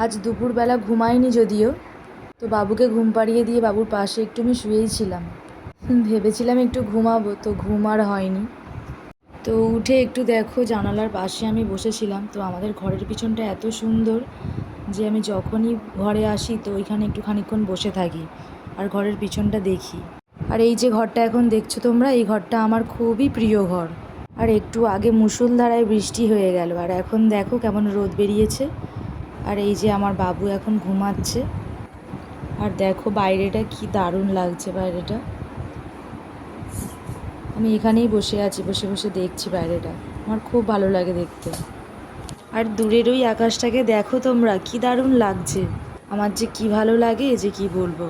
আজ দুপুরবেলা ঘুমাইনি যদিও, তো বাবুকে ঘুম পাড়িয়ে দিয়ে বাবুর পাশে একটু আমি শুয়েই ছিলাম। ভেবেছিলাম একটু ঘুমাবো, তো ঘুম আর হয়নি। তো উঠে একটু দেখো জানালার পাশে আমি বসেছিলাম। তো আমাদের ঘরের পিছনটা এত সুন্দর যে আমি যখনই ঘরে আসি তো ওইখানে একটু খানিকক্ষণ বসে থাকি আর ঘরের পিছনটা দেখি। আর এই যে ঘরটা এখন দেখছো তোমরা, এই ঘরটা আমার খুবই প্রিয় ঘর। আর একটু আগে মুষলধারায় বৃষ্টি হয়ে গেল, আর এখন দেখো কেমন রোদ বেরিয়েছে। আর এই যে আমার বাবু এখন ঘুমাচ্ছে। আর দেখো বাইরেটা কি দারুণ লাগছে বাইরেটা। আমি এখানেই বসে আছি, বসে বসে দেখছি বাইরেটা, আমার খুব ভালো লাগে দেখতে। আর দূরের ওই আকাশটাকে দেখো তোমরা, কি দারুণ লাগছে। আমার যে কি ভালো লাগে যে কি বলবো।